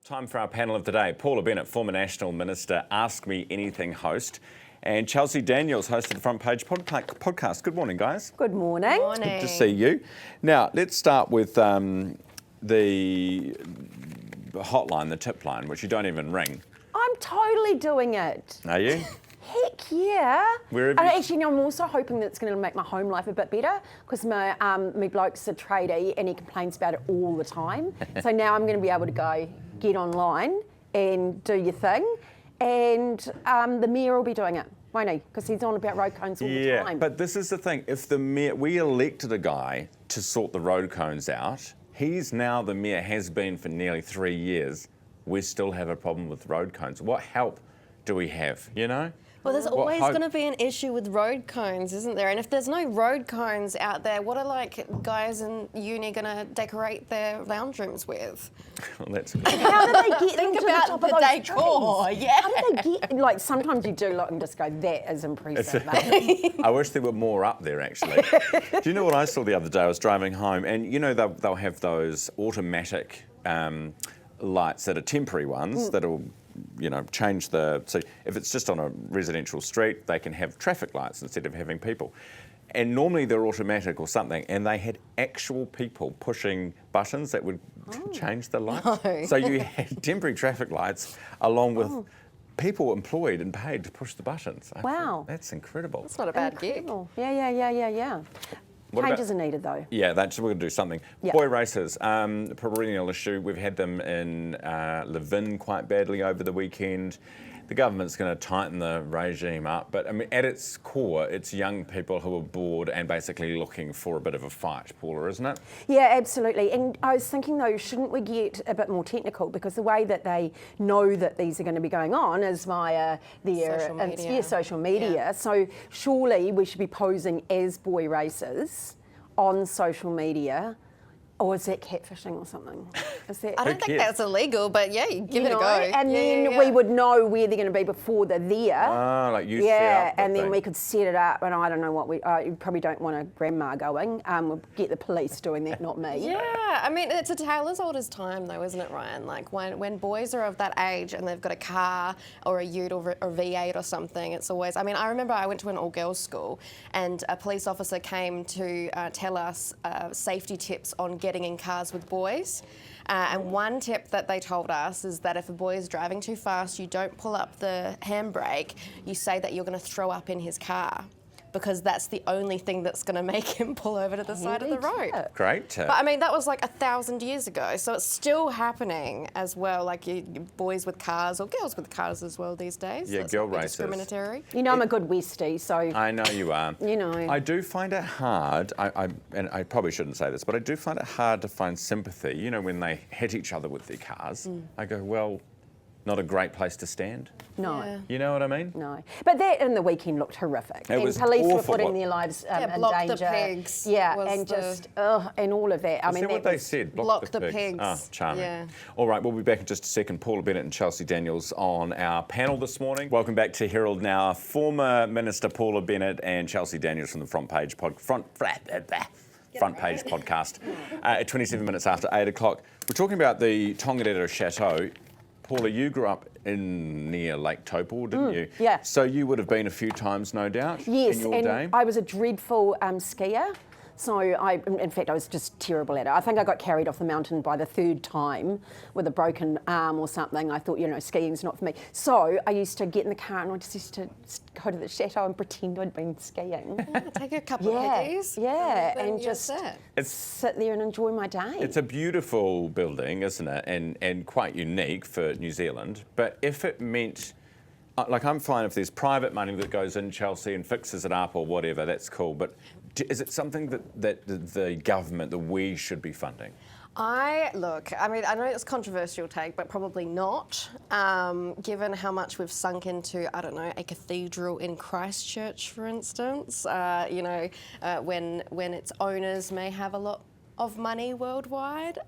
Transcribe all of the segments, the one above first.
Time for our panel of today. Paula Bennett, former National Minister, Ask Me Anything host, and Chelsea Daniels, host of the Front Page podcast. Good morning, guys. Good morning. Good to see you. Now, let's start with the hotline, the tip line, which you don't even ring. I'm totally doing it. Are you? Heck yeah. Where have And you... actually, I'm also hoping that it's going to make my home life a bit better because my bloke's a tradie and he complains about it all the time. So now I'm going to be able to go get online and do your thing, and the mayor will be doing it, won't he? Because he's on about road cones all the time. Yeah, but this is the thing. If the mayor, we elected a guy to sort the road cones out. He's now the mayor, has been for nearly 3 years. We still have a problem with road cones. What help do we have, you know? Well, there's always going to be an issue with road cones, isn't there? And if there's no road cones out there, what are like guys in uni going to decorate their lounge rooms with? Well, that's How do they get Think them to about the top the of those decor, trees? yeah. How do they get, like, sometimes you do look and just go, that is impressive, mate. I wish there were more up there, actually. Do you know what I saw the other day? I was driving home, and you know they'll have those automatic lights that are temporary ones that'll, you know, change the... So if it's just on a residential street, they can have traffic lights instead of having people. And normally they're automatic or something, and they had actual people pushing buttons that would change the lights. No. So you had temporary traffic lights along with people employed and paid to push the buttons. I Wow. thought, that's incredible. It's not a bad gig. Incredible. Yeah. What Changes about- are needed, though. Yeah, that's we're going to do something. Yeah. Boy races, a perennial issue. We've had them in Levin quite badly over the weekend. The government's going to tighten the regime up, but I mean, at its core, it's young people who are bored and basically looking for a bit of a fight, Paula, isn't it? Yeah, absolutely. And I was thinking, though, shouldn't we get a bit more technical? Because the way that they know that these are going to be going on is via their Social media. social media. Yeah. So surely we should be posing as boy racers on social media. Or is that catfishing or something? Is that... I don't think cares? that's illegal, but yeah, you give you it a know, go. and Yeah, then yeah, we yeah. would know where they're going to be before they're there. Ah, like you Yeah, set up the and then thing. we could set it up, and I don't know what you probably don't want a grandma going. We'll get the police doing that, not me. Yeah, I mean, it's a tale as old as time, though, isn't it, Ryan? Like, when boys are of that age and they've got a car or a ute or a V8 or something, it's always... I mean, I remember I went to an all-girls school and a police officer came to tell us safety tips on getting in cars with boys. And one tip that they told us is that if a boy is driving too fast, you don't pull up the handbrake, you say that you're going to throw up in his car, because that's the only thing that's going to make him pull over to the side of the road. tip. Great tip. But I mean, that was like 1,000 years ago, so it's still happening as well. Like you boys with cars or girls with cars as well these days. Yeah, Let's girl not be racers. discriminatory. You know I'm a good Westie, so I know you are. You know. I do find it hard, and I probably shouldn't say this, but I do find it hard to find sympathy. You know, when they hit each other with their cars, I go, well, not a great place to stand. no. Yeah. You know what I mean? No, but that in the weekend looked horrific. It was police were awful. putting their lives in block danger. the pigs Yeah, was and the- just and all of that. I Is mean, that that what they was- said? Block the pigs. Ah, charming. Yeah. All right, we'll be back in just a second. Paula Bennett and Chelsea Daniels on our panel this morning. Welcome back to Herald Now. Former Minister Paula Bennett and Chelsea Daniels from the Front Page podcast at 27 minutes after 8 o'clock. We're talking about the Tongariro Chateau. Paula, you grew up near Lake Taupo, didn't you? yeah. So you would have been a few times, no doubt, Yes, in your and day? I was a dreadful skier. So in fact, I was just terrible at it. I think I got carried off the mountain by the third time with a broken arm or something. I thought, you know, skiing's not for me. So I used to get in the car and I just used to go to the chateau and pretend I'd been skiing. Take a couple of pickies. Yeah, then and you're just set. sit there and enjoy my day. It's a beautiful building, isn't it? And quite unique for New Zealand. But if it meant, like, I'm fine if there's private money that goes in Chelsea and fixes it up or whatever, that's cool. But is it something that the government, that we should be funding? I mean, I know it's a controversial take, but probably not, given how much we've sunk into, I don't know, a cathedral in Christchurch, for instance, when its owners may have a lot of money worldwide.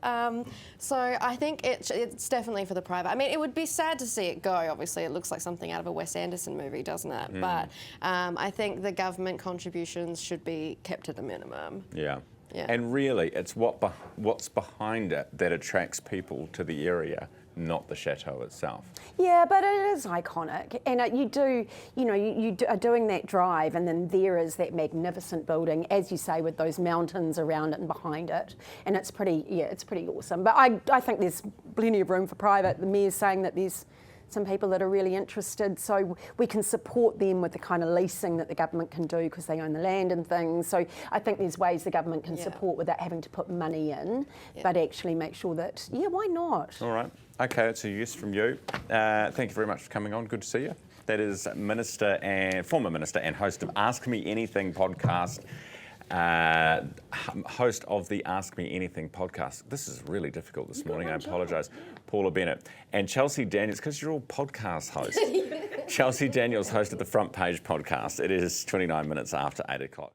So I think it's definitely for the private. I mean, it would be sad to see it go. Obviously, it looks like something out of a Wes Anderson movie, doesn't it? But I think the government contributions should be kept at a minimum. Yeah. Yeah. And really, it's what's behind it that attracts people to the area. not the chateau itself. Yeah, but it is iconic, and you are doing that drive, and then there is that magnificent building, as you say, with those mountains around it and behind it, and it's pretty awesome. But I think there's plenty of room for private. The mayor's saying that there's some people that are really interested, so we can support them with the kind of leasing that the government can do because they own the land and things. So I think there's ways the government can support without having to put money in, but actually make sure that, why not? All right. Okay, it's a yes from you. Thank you very much for coming on. Good to see you. That is former minister and host of Ask Me Anything podcast. Host of the Ask Me Anything podcast. This is really difficult this morning. I apologise. Paula Bennett. And Chelsea Daniels, because you're all podcast hosts. Chelsea Daniels hosted the Front Page podcast. It is 29 minutes after 8 o'clock.